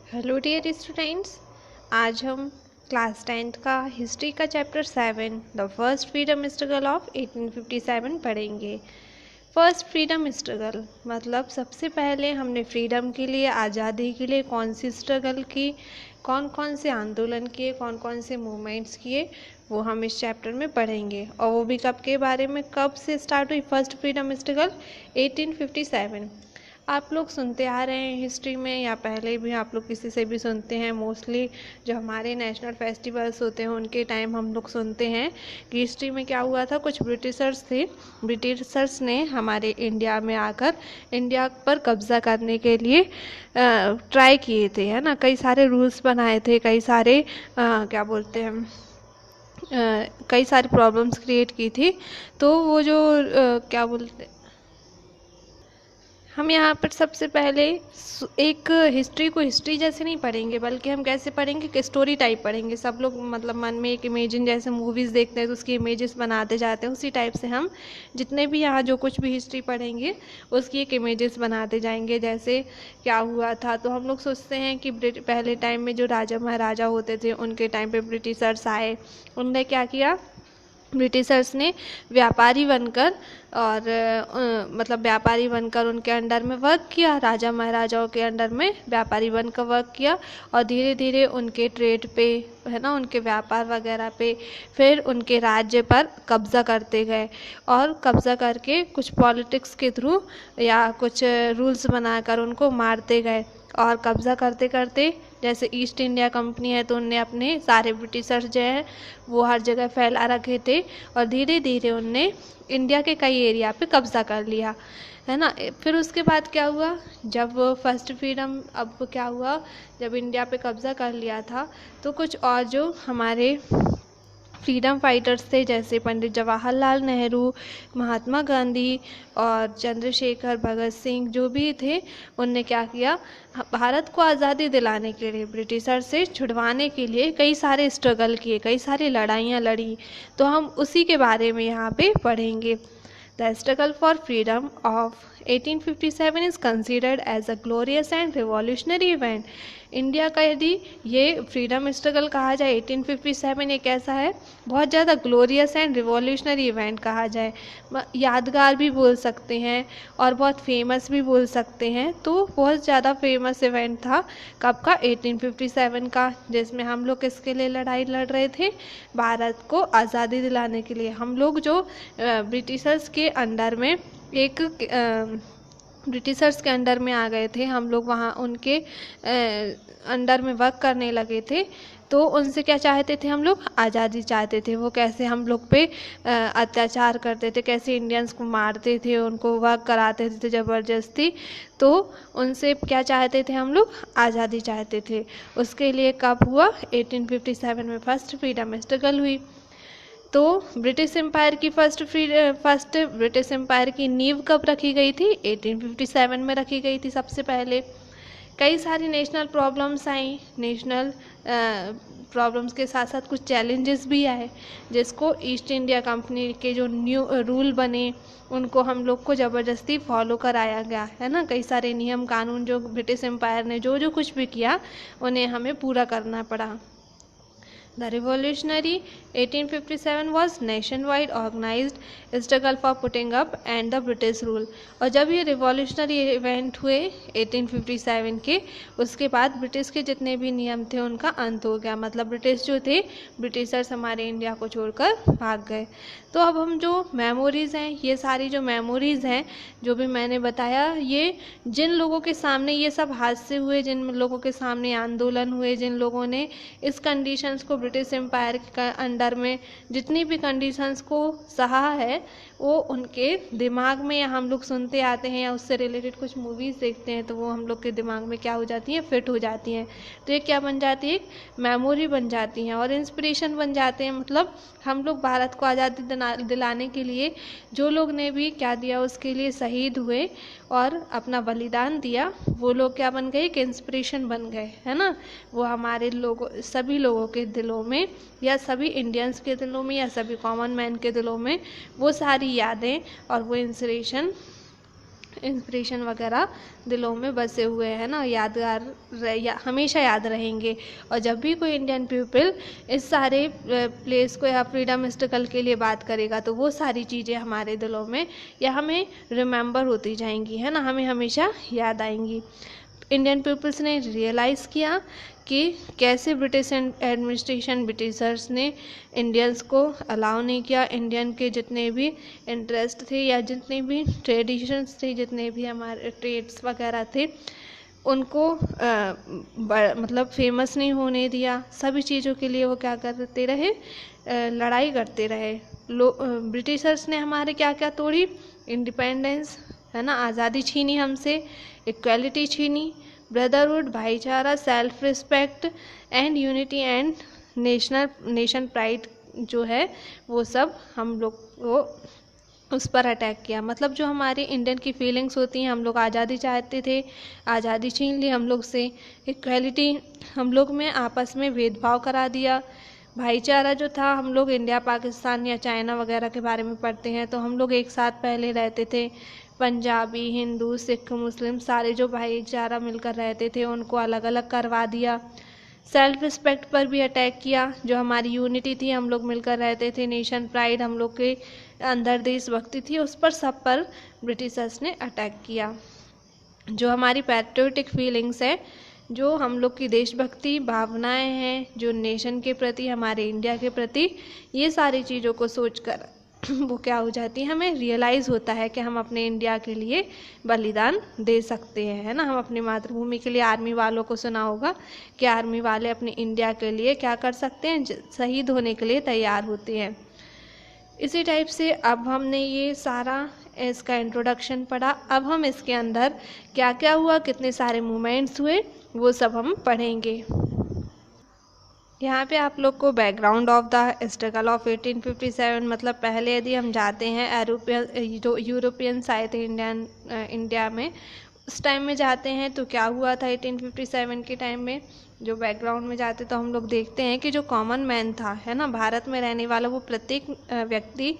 Hello dear students. आज हम class 10th का हिस्ट्री का chapter 7 the first freedom struggle of 1857 पढ़ेंगे। फर्स्ट फ्रीडम स्ट्रगल मतलब सबसे पहले हमने फ्रीडम के लिए, आज़ादी के लिए कौन सी स्ट्रगल की, कौन कौन से आंदोलन किए, कौन कौन से मूवमेंट्स किए, वो हम इस चैप्टर में पढ़ेंगे। और वो भी कब के बारे में, कब से स्टार्ट हुई फर्स्ट फ्रीडम स्ट्रगल, 1857। आप लोग सुनते आ रहे हैं हिस्ट्री में, या पहले भी आप लोग किसी से भी सुनते हैं, मोस्टली जो हमारे नेशनल फेस्टिवल्स होते हैं उनके टाइम हम लोग सुनते हैं कि हिस्ट्री में क्या हुआ था। कुछ ब्रिटिशर्स थे, ब्रिटिशर्स ने हमारे इंडिया में आकर इंडिया पर कब्जा करने के लिए ट्राई किए थे, है ना। कई सारे रूल्स बनाए थे, कई सारे क्या बोलते हैं, कई सारी प्रॉब्लम्स क्रिएट की थी। तो वो जो क्या बोलते, हम यहाँ पर सबसे पहले एक हिस्ट्री को हिस्ट्री जैसे नहीं पढ़ेंगे, बल्कि हम कैसे पढ़ेंगे कि स्टोरी टाइप पढ़ेंगे। सब लोग मतलब मन में एक इमेजिन, जैसे मूवीज़ देखते हैं तो उसकी इमेजेस बनाते जाते हैं, उसी टाइप से हम जितने भी यहाँ जो कुछ भी हिस्ट्री पढ़ेंगे उसकी एक इमेजेस बनाते जाएंगे। जैसे क्या हुआ था, तो हम लोग सोचते हैं कि पहले टाइम में जो राजा महाराजा होते थे उनके टाइम पर ब्रिटिशर्स आए, उनने क्या किया, ब्रिटिशर्स ने व्यापारी बनकर और मतलब व्यापारी बनकर उनके अंडर में वर्क किया, राजा महाराजाओं के अंडर में व्यापारी बनकर वर्क किया। और धीरे धीरे उनके ट्रेड पे, है ना, उनके व्यापार वगैरह पे, फिर उनके राज्य पर कब्जा करते गए। और कब्जा करके कुछ पॉलिटिक्स के थ्रू या कुछ रूल्स बनाकर उनको मारते गए। और कब्जा करते करते, जैसे ईस्ट इंडिया कंपनी है तो उनने अपने सारे ब्रिटिशर्स जो है वो हर जगह फैला रखे थे, और धीरे धीरे उनने इंडिया के कई एरिया पे कब्जा कर लिया, है ना। फिर उसके बाद क्या हुआ, जब फर्स्ट फ्रीडम, अब क्या हुआ, जब इंडिया पे कब्जा कर लिया था तो कुछ और जो हमारे फ्रीडम फाइटर्स थे, जैसे पंडित जवाहरलाल नेहरू, महात्मा गांधी और चंद्रशेखर, भगत सिंह, जो भी थे, उनने क्या किया, भारत को आज़ादी दिलाने के लिए, ब्रिटिशर से छुड़वाने के लिए कई सारे स्ट्रगल किए, कई सारी लड़ाइयाँ लड़ी। तो हम उसी के बारे में यहाँ पे पढ़ेंगे। The struggle for freedom of 1857 is considered as a glorious and revolutionary event। India का यदि ये फ्रीडम स्ट्रगल कहा जाए 1857, एक ऐसा है बहुत ज़्यादा ग्लोरियस एंड रिवॉल्यूशनरी इवेंट कहा जाए, यादगार भी बोल सकते हैं और बहुत फेमस भी बोल सकते हैं। तो बहुत ज़्यादा फेमस इवेंट था कब का, 1857 का, जिसमें हम लोग किसके लिए लड़ाई लड़ रहे थे, भारत को आज़ादी दिलाने के लिए। हम लोग जो ब्रिटिशर्स के अंडर में एक ब्रिटिशर्स के अंडर में आ गए थे, हम लोग वहाँ उनके अंडर में वर्क करने लगे थे। तो उनसे क्या चाहते थे, हम लोग आज़ादी चाहते थे। वो कैसे हम लोग पे अत्याचार करते थे, कैसे इंडियंस को मारते थे, उनको वर्क कराते थे ज़बरदस्ती। तो उनसे क्या चाहते थे, हम लोग आज़ादी चाहते थे। उसके लिए कब हुआ, 1857 में फर्स्ट फ्रीडम स्ट्रगल हुई। तो ब्रिटिश एम्पायर की फर्स्ट ब्रिटिश एम्पायर की नींव कब रखी गई थी, 1857 में रखी गई थी सबसे पहले। कई सारी नेशनल प्रॉब्लम्स आई, नेशनल प्रॉब्लम्स के साथ साथ कुछ चैलेंजेस भी आए, जिसको ईस्ट इंडिया कंपनी के जो न्यू रूल बने उनको हम लोग को ज़बरदस्ती फॉलो कराया गया, है ना। कई सारे नियम कानून जो ब्रिटिश एम्पायर ने जो जो कुछ भी किया उन्हें हमें पूरा करना पड़ा। The revolutionary 1857 was nationwide organized struggle for putting up and the British rule। और जब ये रिवॉल्यूशनरी इवेंट हुए 1857 के, उसके बाद ब्रिटिश के जितने भी नियम थे उनका अंत हो गया। मतलब ब्रिटिश जो थे, ब्रिटिशर्स हमारे इंडिया को छोड़कर भाग गए। तो अब हम जो मेमोरीज़ हैं, ये सारी जो मेमोरीज़ हैं जो भी मैंने बताया, ये जिन लोगों के सामने ये सब हादसे हुए, जिन लोगों के सामने आंदोलन हुए, जिन लोगों ने इस कंडीशंस को, ब्रिटिश एम्पायर के अंडर में जितनी भी कंडीशंस को सहा है, वो उनके दिमाग में, या हम लोग सुनते आते हैं या उससे रिलेटेड कुछ मूवीज़ देखते हैं तो वो हम लोग के दिमाग में क्या हो जाती हैं, फिट हो जाती हैं। तो ये क्या बन जाती है, एक मेमोरी बन जाती हैं और इंस्पिरेशन बन जाते हैं। मतलब हम लोग भारत को आज़ादी दिलाने के लिए जो लोग ने भी क्या दिया, उसके लिए शहीद हुए और अपना बलिदान दिया, वो लोग क्या बन गए, एक इंस्पिरेशन बन गए, है ना। वो हमारे लोगों, सभी लोगों के दिलों में, या सभी इंडियंस के दिलों में, या सभी कॉमन मैन के दिलों में वो सारी यादें और वो इंस्पिरेशन इंस्पिरेशन वगैरह दिलों में बसे हुए हैं ना, हमेशा याद रहेंगे। और जब भी कोई इंडियन पीपल इस सारे प्लेस को या फ्रीडम स्ट्रगल के लिए बात करेगा तो वो सारी चीज़ें हमारे दिलों में या हमें रिमेंबर होती जाएंगी, है ना, हमें हमेशा याद आएंगी। इंडियन पीपल्स ने रियलाइज़ किया कि कैसे ब्रिटिश एडमिनिस्ट्रेशन, ब्रिटिशर्स ने इंडियंस को अलाउ नहीं किया। इंडियन के जितने भी इंटरेस्ट थे या जितने भी ट्रेडिशंस थे, जितने भी हमारे ट्रेड्स वगैरह थे, उनको मतलब फेमस नहीं होने दिया। सभी चीज़ों के लिए वो क्या करते रहे, लड़ाई करते रहे। ब्रिटिशर्स ने हमारे क्या क्या तोड़ी, इंडिपेंडेंस, है ना, आज़ादी छीनी हमसे, इक्वलिटी छीनी, ब्रदरहुड, भाईचारा, self respect and unity and nation pride जो है वो सब हम लोग को उस पर अटैक किया। मतलब जो हमारी इंडियन की फीलिंग्स होती हैं, हम लोग आज़ादी चाहते थे, आज़ादी छीन ली हम लोग से, इक्वलिटी, हम लोग में आपस में भेदभाव करा दिया, भाईचारा जो था, हम लोग इंडिया पाकिस्तान या चाइना वगैरह के बारे में पढ़ते हैं तो हम लोग एक साथ पहले रहते थे, पंजाबी, हिंदू, सिख, मुस्लिम सारे जो भाईचारा मिलकर रहते थे उनको अलग अलग करवा दिया। सेल्फ रिस्पेक्ट पर भी अटैक किया, जो हमारी यूनिटी थी, हम लोग मिलकर रहते थे, नेशन प्राइड, हम लोग के अंदर देशभक्ति थी, उस पर सब पर ब्रिटिशर्स ने अटैक किया। जो हमारी पैट्रियोटिक फीलिंग्स है, जो हम लोग की देशभक्ति भावनाएं हैं, जो नेशन के प्रति, हमारे इंडिया के प्रति, ये सारी चीज़ों को सोचकर वो क्या हो जाती है, हमें रियलाइज़ होता है कि हम अपने इंडिया के लिए बलिदान दे सकते हैं, है ना। हम अपनी मातृभूमि के लिए, आर्मी वालों को सुना होगा कि आर्मी वाले अपनी इंडिया के लिए क्या कर सकते हैं, शहीद होने के लिए तैयार होते हैं। इसी टाइप से अब हमने ये सारा इसका इंट्रोडक्शन पढ़ा। अब हम इसके अंदर क्या क्या हुआ, कितने सारे मूवमेंट्स हुए, वो सब हम पढ़ेंगे। यहाँ पे आप लोग को background of the struggle of 1857, मतलब पहले यदि हम जाते हैं जो यूरोपियंस आए थे इंडिया में, उस टाइम में जाते हैं तो क्या हुआ था 1857 के टाइम में। जो बैकग्राउंड में जाते तो हम लोग देखते हैं कि जो कॉमन मैन था, है ना, भारत में रहने वाला वो प्रत्येक व्यक्ति,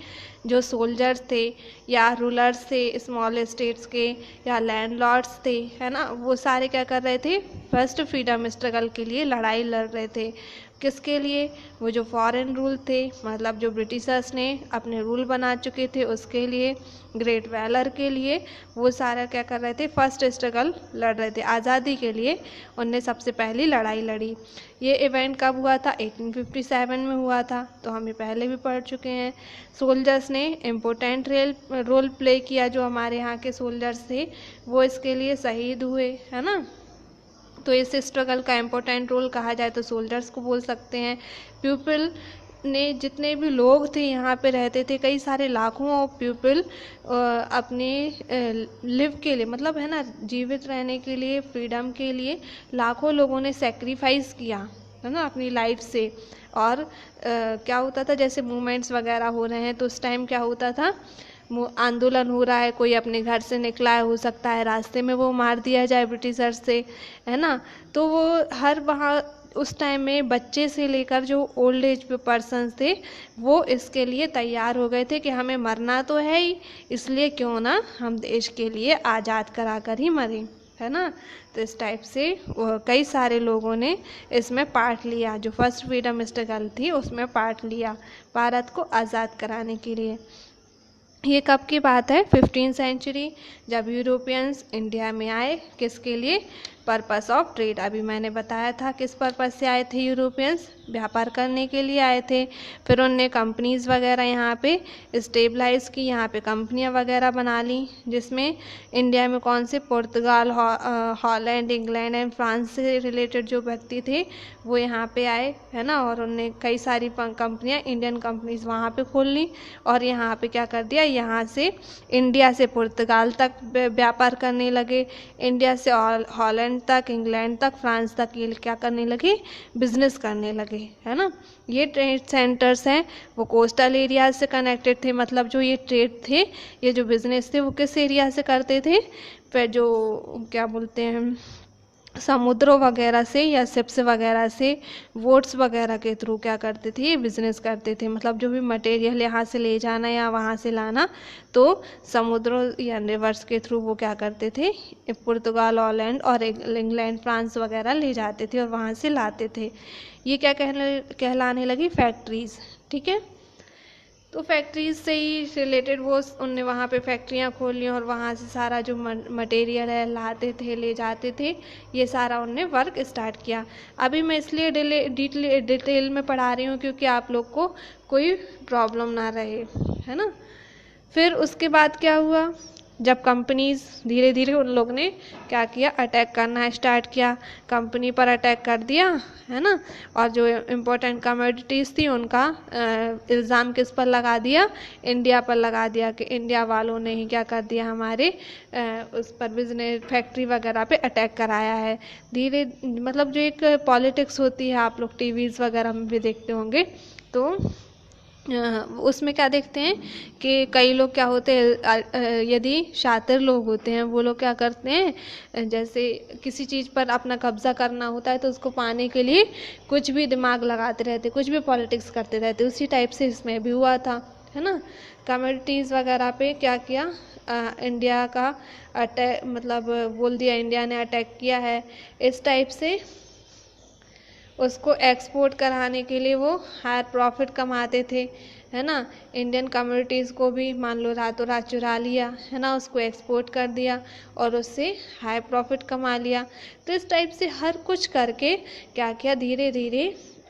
जो सोल्जर्स थे या रूलर्स थे स्मॉल स्टेट्स के या लैंडलॉर्ड्स थे, है ना, वो सारे क्या कर रहे थे, फर्स्ट फ्रीडम स्ट्रगल के लिए लड़ाई लड़ रहे थे। किसके लिए, वो जो फॉरेन रूल थे, मतलब जो ब्रिटिशर्स ने अपने रूल बना चुके थे उसके लिए, ग्रेट वैलर के लिए, वो सारा क्या कर रहे थे, फर्स्ट स्ट्रगल लड़ रहे थे आज़ादी के लिए। उनने सबसे पहली लड़ाई लड़ी। ये इवेंट कब हुआ था, 1857 में हुआ था, तो हम ये पहले भी पढ़ चुके हैं। सोल्जर्स ने इम्पोर्टेंट रोल प्ले किया, जो हमारे यहाँ के सोल्जर्स थे वो इसके लिए शहीद हुए, है ना। तो इस स्ट्रगल का इम्पोर्टेंट रोल कहा जाए तो सोल्जर्स को बोल सकते हैं। पीपल ने, जितने भी लोग थे यहाँ पे रहते थे, कई सारे लाखों ऑफ पीपल अपने लिव के लिए, मतलब है ना, जीवित रहने के लिए, फ्रीडम के लिए लाखों लोगों ने सेक्रीफाइस किया, है ना, अपनी लाइफ से। और क्या होता था, जैसे मूवमेंट्स वगैरह हो रहे हैं तो उस टाइम क्या होता था, आंदोलन हो रहा है, कोई अपने घर से निकला है, हो सकता है रास्ते में वो मार दिया जाए ब्रिटिशर्स से, है ना। तो वो हर वहाँ उस टाइम में बच्चे से लेकर जो ओल्ड एज पर्सन्स थे वो इसके लिए तैयार हो गए थे कि हमें मरना तो है ही, इसलिए क्यों ना हम देश के लिए आज़ाद करा कर ही मरें, है ना। तो इस टाइप से कई सारे लोगों ने इसमें पार्ट लिया, जो फर्स्ट फ्रीडम स्ट्रगल थी उसमें पार्ट लिया भारत को आज़ाद कराने के लिए। ये कब की बात है, 15th सेंचुरी, जब यूरोपियंस इंडिया में आए, किसके लिए, पर्पस ऑफ ट्रेड। अभी मैंने बताया था किस पर्पस से आए थे यूरोपियंस, व्यापार करने के लिए आए थे। फिर उनने कंपनीज़ वगैरह यहाँ पे स्टेबलाइज की, यहाँ पे कंपनियाँ वगैरह बना ली, जिसमें इंडिया में कौन से, पुर्तगाल, हॉलैंड, इंग्लैंड एंड फ्रांस से रिलेटेड जो व्यक्ति थे वो यहाँ पे आए, है ना। और उनने कई सारी कंपनियाँ, इंडियन कंपनीज वहाँ पे खोल ली और यहाँ पे क्या कर दिया, यहाँ से इंडिया से पुर्तगाल तक व्यापार करने लगे, इंडिया से हॉलैंड तक, इंग्लैंड तक, फ्रांस तक ये क्या करने लगे, बिजनेस करने लगे, है ना। ये ट्रेड सेंटर्स हैं वो कोस्टल एरिया से कनेक्टेड थे, मतलब जो ये ट्रेड थे, ये जो बिजनेस थे वो किस एरिया से करते थे, फिर जो क्या बोलते हैं समुद्रों वगैरह से या शिप्स वगैरह से बोट्स वगैरह के थ्रू क्या करते थे, ये बिजनेस करते थे। मतलब जो भी मटेरियल यहाँ से ले जाना या वहाँ से लाना, तो समुद्रों या रिवर्स के थ्रू वो क्या करते थे, पुर्तगाल, हॉलैंड और इंग्लैंड, फ्रांस वगैरह ले जाते थे और वहाँ से लाते थे। ये क्या कहलाने लगी, फैक्ट्रीज। ठीक है, तो फैक्ट्रीज से ही रिलेटेड वो उनने वहाँ पे फैक्ट्रियाँ खोल ली और वहाँ से सारा जो मटेरियल है लाते थे, ले जाते थे, ये सारा उनने वर्क स्टार्ट किया। अभी मैं इसलिए डिटेल में पढ़ा रही हूँ क्योंकि आप लोग को कोई प्रॉब्लम ना रहे, है ना। फिर उसके बाद क्या हुआ, जब कंपनीज धीरे धीरे उन लोग ने क्या किया, अटैक करना स्टार्ट किया, कंपनी पर अटैक कर दिया, है ना। और जो इम्पोर्टेंट कमोडिटीज़ थी उनका इल्ज़ाम किस पर लगा दिया, इंडिया पर लगा दिया कि इंडिया वालों ने ही क्या कर दिया, हमारे उस पर बिजनेस फैक्ट्री वगैरह पे अटैक कराया है। धीरे मतलब जो एक पॉलिटिक्स होती है, आप लोग टीवीज़ वगैरह में भी देखते होंगे, तो उसमें क्या देखते हैं कि कई लोग क्या होते हैं, यदि शातिर लोग होते हैं वो लोग क्या करते हैं, जैसे किसी चीज़ पर अपना कब्जा करना होता है तो उसको पाने के लिए कुछ भी दिमाग लगाते रहते, कुछ भी पॉलिटिक्स करते रहते। उसी टाइप से इसमें भी हुआ था, है ना। कमोडिटीज़ वगैरह पे क्या किया, इंडिया का अटैक, मतलब बोल दिया इंडिया ने अटैक किया है, इस टाइप से उसको एक्सपोर्ट कराने के लिए वो हायर प्रॉफिट कमाते थे, है ना। इंडियन कम्युनिटीज़ को भी मान लो रातों रात चुरा लिया, है ना, उसको एक्सपोर्ट कर दिया और उससे हाई प्रॉफिट कमा लिया। तो इस टाइप से हर कुछ करके क्या किया, धीरे धीरे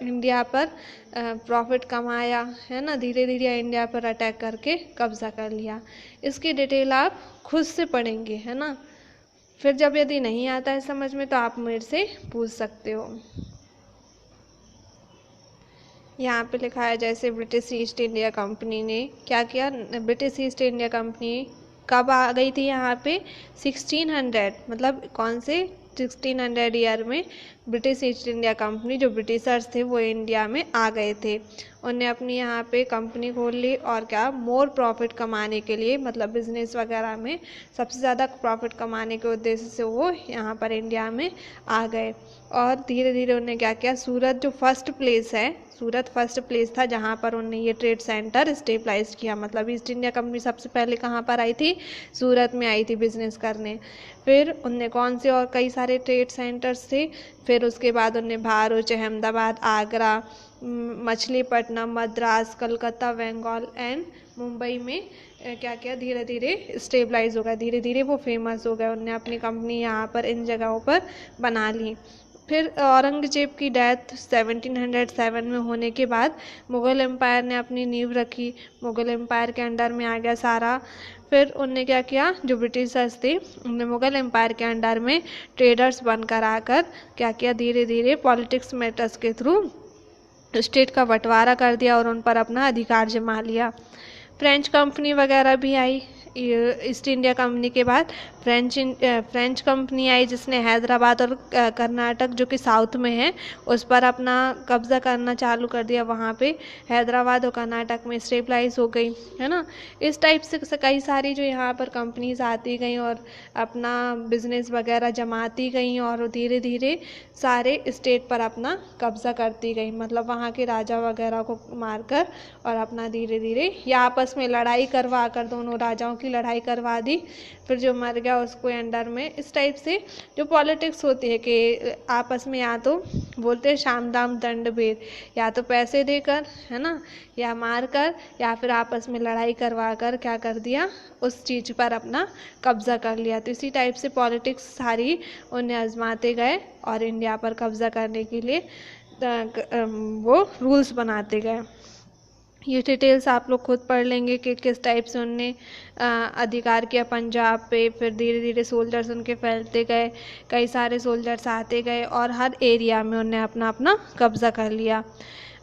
इंडिया पर प्रॉफिट कमाया, है ना। धीरे धीरे इंडिया पर अटैक करके कब्जा कर लिया। इसकी डिटेल आप खुद से पढ़ेंगे, है ना। फिर जब यदि नहीं आता है समझ में तो आप मेरे से पूछ सकते हो। यहाँ पे लिखा है जैसे ब्रिटिश ईस्ट इंडिया कंपनी ने क्या किया, ब्रिटिश ईस्ट इंडिया कंपनी कब आ गई थी यहाँ पे, 1600, मतलब कौन से 1600 ईयर में ब्रिटिश ईस्ट इंडिया कंपनी, जो ब्रिटिशर्स थे वो इंडिया में आ गए थे। उनने अपनी यहाँ पे कंपनी खोल ली और क्या, मोर प्रॉफिट कमाने के लिए, मतलब बिजनेस वगैरह में सबसे ज़्यादा प्रॉफिट कमाने के उद्देश्य से वो यहाँ पर इंडिया में आ गए। और धीरे धीरे उन्होंने क्या किया, सूरत जो फर्स्ट प्लेस है, सूरत फर्स्ट प्लेस था जहाँ पर उन्होंने ये ट्रेड सेंटर स्टेबलाइज किया। मतलब ईस्ट इंडिया कंपनी सबसे पहले कहाँ पर आई थी, सूरत में आई थी बिजनेस करने। फिर उनने कौन से और कई सारे ट्रेड सेंटर्स थे, फिर उसके बाद उनने भरूच, अहमदाबाद, आगरा, मछलीपट्टनम, मद्रास, कलकत्ता, बंगाल एंड मुंबई में क्या किया, धीरे धीरे स्टेबलाइज हो गया, धीरे धीरे वो फेमस हो गए। उनने अपनी कंपनी यहाँ पर इन जगहों पर बना ली। फिर औरंगजेब की डेथ 1707 में होने के बाद मुग़ल एम्पायर ने अपनी नींव रखी, मुग़ल एम्पायर के अंडर में आ गया सारा। फिर उनने क्या किया, जो ब्रिटिशर्स थे उनने मुग़ल एम्पायर के अंडर में ट्रेडर्स बनकर आकर क्या किया, धीरे धीरे पॉलिटिक्स मैटर्स के थ्रू स्टेट का बंटवारा कर दिया और उन पर अपना अधिकार जमा लिया। फ्रेंच कंपनी वगैरह भी आई ईस्ट इंडिया कंपनी के बाद। फ्रेंच कंपनी आई जिसने हैदराबाद और कर्नाटक जो कि साउथ में है उस पर अपना कब्जा करना चालू कर दिया। वहाँ पे हैदराबाद और कर्नाटक में स्टेबलाइज हो गई, है ना। इस टाइप से कई सारी जो यहाँ पर कंपनीज आती गई और अपना बिजनेस वगैरह जमाती गई और धीरे धीरे सारे स्टेट पर अपना कब्जा करती गई। मतलब वहाँ के राजा वगैरह को मारकर और अपना धीरे धीरे या आपस में लड़ाई करवा कर, दोनों राजाओं की लड़ाई करवा दी, फिर जो मर गया उसको अंडर में। इस टाइप से जो पॉलिटिक्स होती है कि आपस में या तो बोलते हैं शाम दाम दंड भेद, या तो पैसे देकर, है ना, या मार कर, या फिर आपस में लड़ाई करवा कर क्या कर दिया, उस चीज़ पर अपना कब्जा कर लिया। तो इसी टाइप से पॉलिटिक्स सारी उन्हें आजमाते गए और इंडिया पर कब्जा करने के लिए वो रूल्स बनाते गए। ये डिटेल्स आप लोग खुद पढ़ लेंगे कि किस टाइप से उनने अधिकार किया पंजाब पे। फिर धीरे धीरे सोल्जर्स उनके फैलते गए, कई सारे सोल्जर्स आते गए और हर एरिया में उनने अपना अपना कब्जा कर लिया।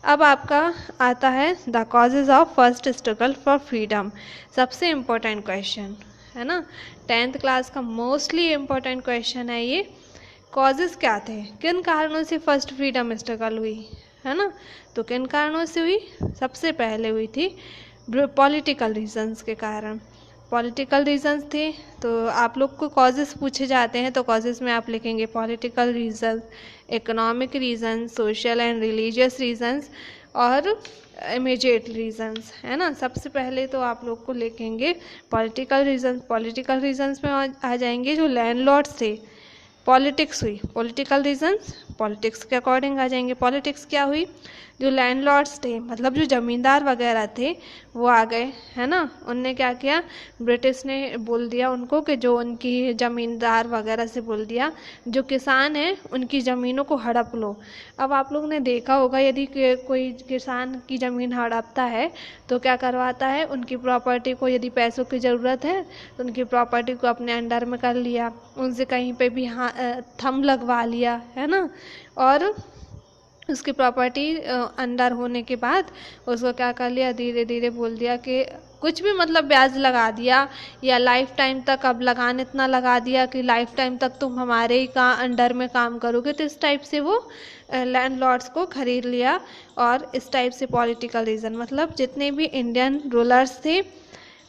अब आपका आता है the causes of first struggle for freedom. सबसे इम्पोर्टेंट क्वेश्चन है ना, 10th क्लास का मोस्टली इम्पोर्टेंट क्वेश्चन है ये। कॉजेज़ क्या थे, किन कारणों से फर्स्ट फ्रीडम स्ट्रगल हुई, है ना। तो किन कारणों से हुई, सबसे पहले हुई थी पॉलिटिकल रीजंस के कारण। पॉलिटिकल रीजंस थे, तो आप लोग को कॉजेस पूछे जाते हैं तो कॉजेस में आप लिखेंगे political reason, economic reason, social and religious reasons और इमीडिएट रीजंस, है ना। सबसे पहले तो आप लोग को लिखेंगे पॉलिटिकल रीजन। पॉलिटिकल रीजंस में आ जाएंगे जो लैंडलॉर्ड्स थे, पॉलिटिक्स हुई, पॉलिटिकल रीजंस पॉलिटिक्स के अकॉर्डिंग आ जाएंगे। पॉलिटिक्स क्या हुई, जो लैंडलॉर्ड्स थे मतलब जो ज़मींदार वगैरह थे वो आ गए, है ना। उनने क्या किया, ब्रिटिश ने बोल दिया उनको कि जो उनकी ज़मींदार वगैरह से बोल दिया जो किसान हैं उनकी ज़मीनों को हड़प लो। अब आप लोग ने देखा होगा यदि कोई किसान की ज़मीन हड़पता है तो क्या करवाता है, उनकी प्रॉपर्टी को, यदि पैसों की ज़रूरत है तो उनकी प्रॉपर्टी को अपने अंडर में कर लिया, उनसे कहीं पे भी थंब लगवा लिया, है ना। और उसकी प्रॉपर्टी अंडर होने के बाद उसको क्या कर लिया, धीरे धीरे बोल दिया कि कुछ भी मतलब ब्याज लगा दिया या लाइफ टाइम तक, अब लगान इतना लगा दिया कि लाइफ टाइम तक तुम हमारे ही अंडर में काम करोगे। तो इस टाइप से वो लैंडलॉर्ड्स को खरीद लिया। और इस टाइप से पॉलिटिकल रीज़न मतलब जितने भी इंडियन रूलर्स थे,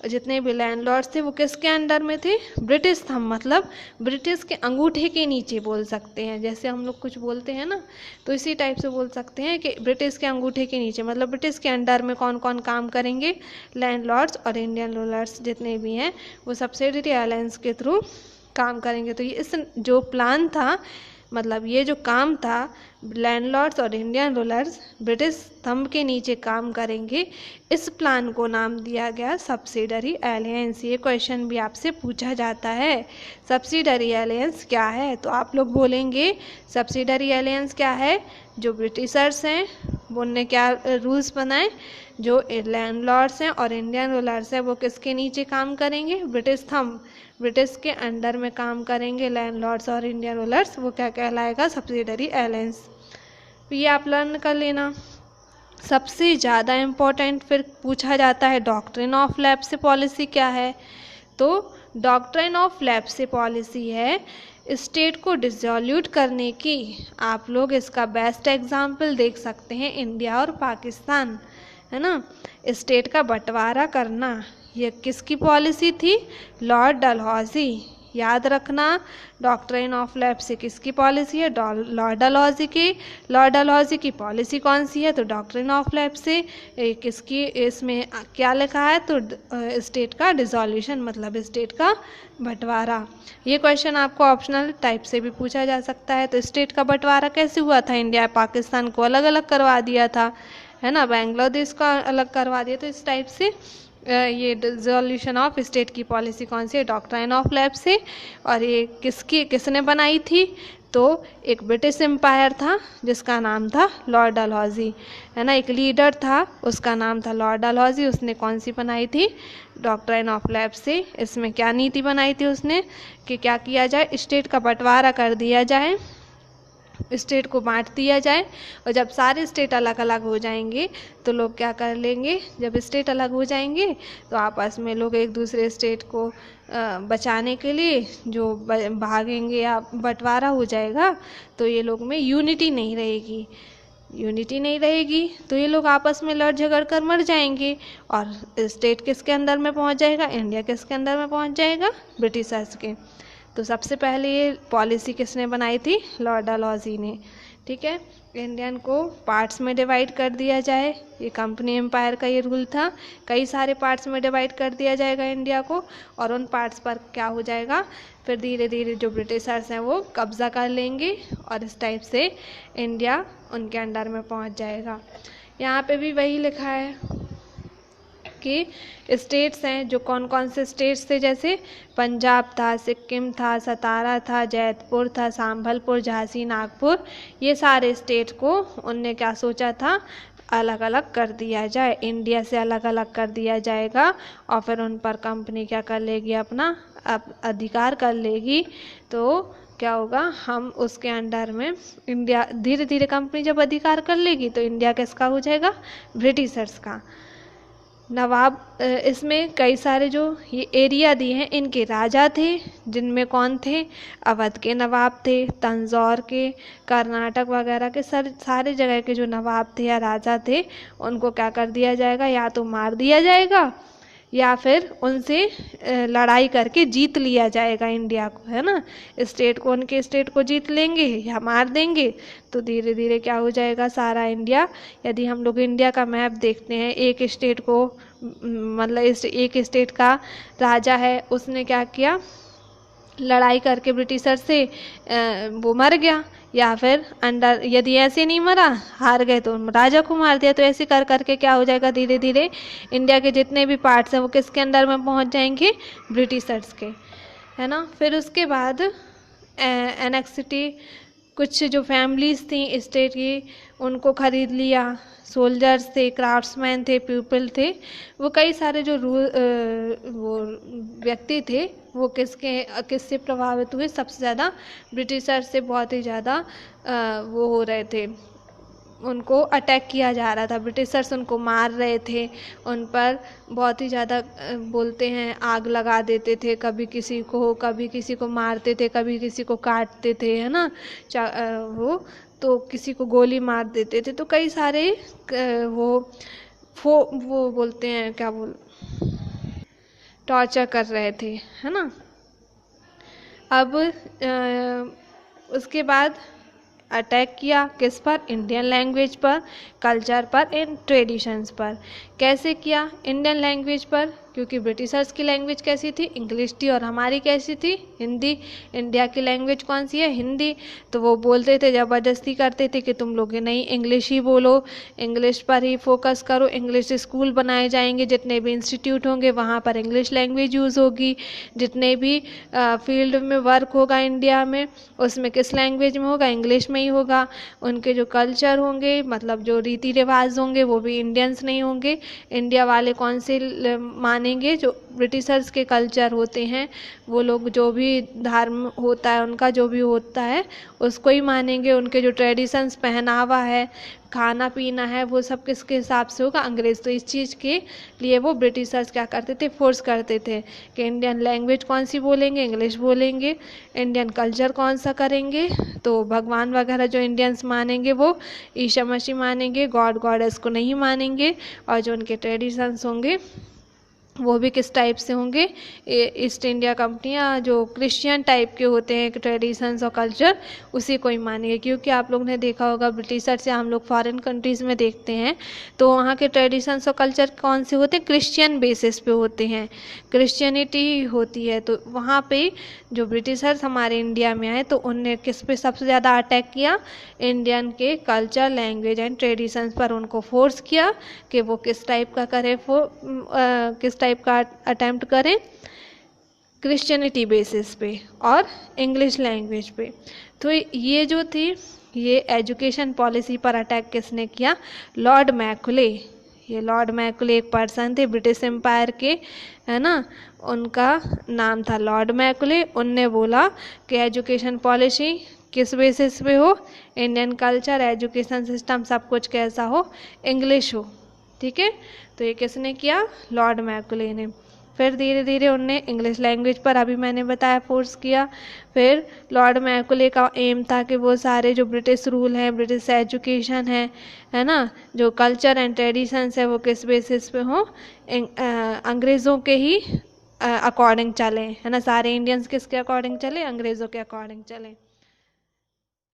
जितने भी लैंडलॉर्ड्स थे वो किसके अंडर में थे, ब्रिटिश थंब मतलब ब्रिटिश के अंगूठे के नीचे बोल सकते हैं। जैसे हम लोग कुछ बोलते हैं ना तो इसी टाइप से बोल सकते हैं कि ब्रिटिश के अंगूठे के नीचे मतलब ब्रिटिश के अंडर में कौन कौन काम करेंगे, लैंडलॉर्ड्स और इंडियन रूलर्स जितने भी हैं वो सब्सिडरी अलायंस के थ्रू काम करेंगे। तो ये इस जो प्लान था मतलब ये जो काम था, लैंडलॉर्ड्स और इंडियन रूलर्स ब्रिटिश थंब के नीचे काम करेंगे, इस प्लान को नाम दिया गया सब्सिडरी अलायंस। ये क्वेश्चन भी आपसे पूछा जाता है, सब्सिडरी अलायंस क्या है। तो आप लोग बोलेंगे सब्सिडरी अलायंस क्या है, जो ब्रिटिशर्स हैं उनने क्या रूल्स बनाए, जो लैंडलॉर्ड्स हैं और इंडियन रूलर्स हैं वो किसके नीचे काम करेंगे, ब्रिटिश थंब, ब्रिटिश के अंडर में काम करेंगे लैंडलॉर्ड्स और इंडियन रूलर्स, वो क्या कहलाएगा, सब्सिडरी अलायंस। तो ये आप लर्न कर लेना। सबसे ज़्यादा इम्पोर्टेंट फिर पूछा जाता है डॉक्ट्रिन ऑफ लेप्से पॉलिसी क्या है। तो डॉक्ट्रिन ऑफ लेप्से पॉलिसी है स्टेट को डिसॉल्यूट करने की। आप लोग इसका बेस्ट एग्जाम्पल देख सकते हैं इंडिया और पाकिस्तान, है ना। स्टेट का बंटवारा करना, ये किसकी पॉलिसी थी, लॉर्ड डलहौजी। याद रखना डॉक्ट्रिन ऑफ लेप्से किसकी पॉलिसी है, लॉर्ड डलहौजी की। लॉर्ड डलहौजी की पॉलिसी कौन सी है, तो डॉक्ट्रिन ऑफ लेप्से। किसकी, इसमें क्या लिखा है, तो स्टेट का डिसॉल्यूशन मतलब स्टेट का बंटवारा। ये क्वेश्चन आपको ऑप्शनल टाइप से भी पूछा जा सकता है। तो स्टेट का बंटवारा कैसे हुआ था, इंडिया पाकिस्तान को अलग अलग करवा दिया था, है ना, बांग्लादेश का अलग करवा दिया। तो इस टाइप से ये डिसॉल्यूशन ऑफ स्टेट की पॉलिसी कौन सी है, डॉक्ट्रिन ऑफ लेप्से। और ये किसने बनाई थी, तो एक ब्रिटिश एम्पायर था जिसका नाम था लॉर्ड डलहौजी, है ना। एक लीडर था उसका नाम था लॉर्ड डलहौजी, उसने कौन सी बनाई थी, डॉक्ट्रिन ऑफ लेप्से। इसमें क्या नीति बनाई थी उसने कि क्या किया जाए, स्टेट का बंटवारा कर दिया जाए, स्टेट को बांट दिया जाए। और जब सारे स्टेट अलग अलग हो जाएंगे तो लोग क्या कर लेंगे, जब स्टेट अलग हो जाएंगे तो आपस में लोग एक दूसरे स्टेट को बचाने के लिए जो भागेंगे या बंटवारा हो जाएगा तो ये लोग में यूनिटी नहीं रहेगी, यूनिटी नहीं रहेगी तो ये लोग आपस में लड़ झगड़ कर मर जाएंगे। और स्टेट किसके अंदर में पहुंच जाएगा, इंडिया किसके अंदर में पहुंच जाएगा, ब्रिटिशर्स के। तो सबसे पहले ये पॉलिसी किसने बनाई थी, लॉर्ड डलहौजी ने, ठीक है। इंडियन को पार्ट्स में डिवाइड कर दिया जाए, ये कंपनी एम्पायर का ये रूल था, कई सारे पार्ट्स में डिवाइड कर दिया जाएगा इंडिया को। और उन पार्ट्स पर क्या हो जाएगा, फिर धीरे धीरे जो ब्रिटिशर्स हैं वो कब्जा कर लेंगे और इस टाइप से इंडिया उनके अंडर में पहुंच जाएगा। यहाँ पे भी वही लिखा है कि स्टेट्स हैं, जो कौन कौन से स्टेट्स थे, जैसे पंजाब था, सिक्किम था, सतारा था, जैतपुर था, संबलपुर, झांसी, नागपुर, ये सारे स्टेट को उनने क्या सोचा था, अलग अलग कर दिया जाए, इंडिया से अलग अलग कर दिया जाएगा। और फिर उन पर कंपनी क्या कर लेगी, अपना अधिकार कर लेगी। तो क्या होगा, हम उसके अंडर में इंडिया, धीरे धीरे कंपनी जब अधिकार कर लेगी तो इंडिया किसका हो जाएगा, ब्रिटिशर्स का। नवाब, इसमें कई सारे जो ये एरिया दिए हैं इनके राजा थे, जिनमें कौन थे, अवध के नवाब थे, तंजौर के, कर्नाटक वगैरह के सारे जगह के जो नवाब थे या राजा थे उनको क्या कर दिया जाएगा, या तो मार दिया जाएगा या फिर उनसे लड़ाई करके जीत लिया जाएगा इंडिया को, है ना। स्टेट को, उनके स्टेट को जीत लेंगे या मार देंगे, तो धीरे धीरे क्या हो जाएगा, सारा इंडिया। यदि हम लोग इंडिया का मैप देखते हैं, एक स्टेट को मतलब इस एक स्टेट का राजा है, उसने क्या किया, लड़ाई करके ब्रिटिशर से वो मर गया, या फिर अंडर, यदि ऐसे नहीं मरा, हार गए तो राजा को मार दिया। तो ऐसे कर करके क्या हो जाएगा, धीरे धीरे इंडिया के जितने भी पार्ट्स हैं वो किसके अंडर में पहुंच जाएंगे, ब्रिटिशर्स के, है ना। फिर उसके बाद एनेक्सिटी, कुछ जो फैमिलीज थी स्टेट की उनको खरीद लिया, सोल्जर्स थे, क्राफ्ट्समैन थे, पीपल थे, वो कई सारे जो वो व्यक्ति थे वो किससे प्रभावित हुए, सबसे ज़्यादा ब्रिटिशर से बहुत ही ज़्यादा वो हो रहे थे, उनको अटैक किया जा रहा था, ब्रिटिशर्स उनको मार रहे थे, उन पर बहुत ही ज़्यादा बोलते हैं आग लगा देते थे, कभी किसी को मारते थे, कभी किसी को काटते थे, है ना, वो तो किसी को गोली मार देते थे। तो कई सारे वो बोलते हैं क्या टॉर्चर कर रहे थे, है ना। अब उसके बाद अटैक किया किस पर, इंडियन लैंग्वेज पर, कल्चर पर एंड ट्रेडिशंस पर। कैसे किया, इंडियन लैंग्वेज पर, क्योंकि ब्रिटिशर्स की लैंग्वेज कैसी थी, इंग्लिश थी, और हमारी कैसी थी, हिंदी। इंडिया की लैंग्वेज कौन सी है, हिंदी। तो वो बोलते थे, ज़बरदस्ती करते थे कि तुम लोग नहीं, इंग्लिश ही बोलो, इंग्लिश पर ही फोकस करो, इंग्लिश स्कूल बनाए जाएंगे, जितने भी इंस्टीट्यूट होंगे वहाँ पर इंग्लिश लैंग्वेज यूज़ होगी, जितने भी फील्ड में वर्क होगा इंडिया में उसमें किस लैंग्वेज में होगा, इंग्लिश में ही होगा। उनके जो कल्चर होंगे, मतलब जो रीति रिवाज होंगे, वो भी इंडियंस नहीं होंगे। इंडिया वाले कौन से मानेंगे, जो ब्रिटिशर्स के कल्चर होते हैं, वो लोग जो भी धर्म होता है उनका, जो भी होता है उसको ही मानेंगे। उनके जो ट्रेडिशंस, पहनावा है, खाना पीना है, वो सब किसके हिसाब से होगा, अंग्रेज़। तो इस चीज़ के लिए वो ब्रिटिशर्स क्या करते थे, फोर्स करते थे कि इंडियन लैंग्वेज कौन सी बोलेंगे, इंग्लिश बोलेंगे। इंडियन कल्चर कौन सा करेंगे, तो भगवान वगैरह जो इंडियन्स मानेंगे वो ईसा मसीह मानेंगे, गॉड गॉडेस को नहीं मानेंगे। और जो उनके ट्रेडिशंस होंगे वो भी किस टाइप से होंगे, ईस्ट इंडिया कंपनियाँ जो क्रिश्चियन टाइप के होते हैं ट्रेडिशंस और कल्चर, उसी को ही मानेंगे। क्योंकि आप लोग ने देखा होगा ब्रिटिशर से हम लोग फॉरेन कंट्रीज़ में देखते हैं तो वहाँ के ट्रेडिशंस और कल्चर कौन से होते हैं, क्रिश्चियन बेसिस पे होते हैं, क्रिश्चियनिटी होती है। तो वहाँ पे जो ब्रिटिशर्स हमारे इंडिया में आए तो उनने किस पे सबसे ज़्यादा अटैक किया, इंडियन के कल्चर, लैंग्वेज एंड ट्रेडिशंस पर उनको फोर्स किया कि वो किस टाइप का करें, किस टाइप का अटेम्प्ट करें, क्रिश्चियनिटी बेसिस पे और इंग्लिश लैंग्वेज पे। तो ये जो थी, ये एजुकेशन पॉलिसी पर अटैक किसने किया, लॉर्ड मैकुले। ये लॉर्ड मैकुले एक पर्सन थे ब्रिटिश एम्पायर के, है ना, उनका नाम था लॉर्ड मैकुले। उनने बोला कि एजुकेशन पॉलिसी किस बेसिस पे हो, इंडियन कल्चर, एजुकेशन सिस्टम सब कुछ कैसा हो, इंग्लिश हो, ठीक है। तो ये किसने किया, लॉर्ड मैकुले ने। फिर धीरे धीरे उनने इंग्लिश लैंग्वेज पर, अभी मैंने बताया, फोर्स किया। फिर लॉर्ड मैकुले का एम था कि वो सारे जो ब्रिटिश रूल हैं, ब्रिटिश एजुकेशन है ना, जो कल्चर एंड ट्रेडिशंस है वो किस बेसिस पे हो, अंग्रेज़ों के ही अकॉर्डिंग चले, है ना। सारे इंडियंस किसके अकॉर्डिंग चले, अंग्रेज़ों के अकॉर्डिंग चले।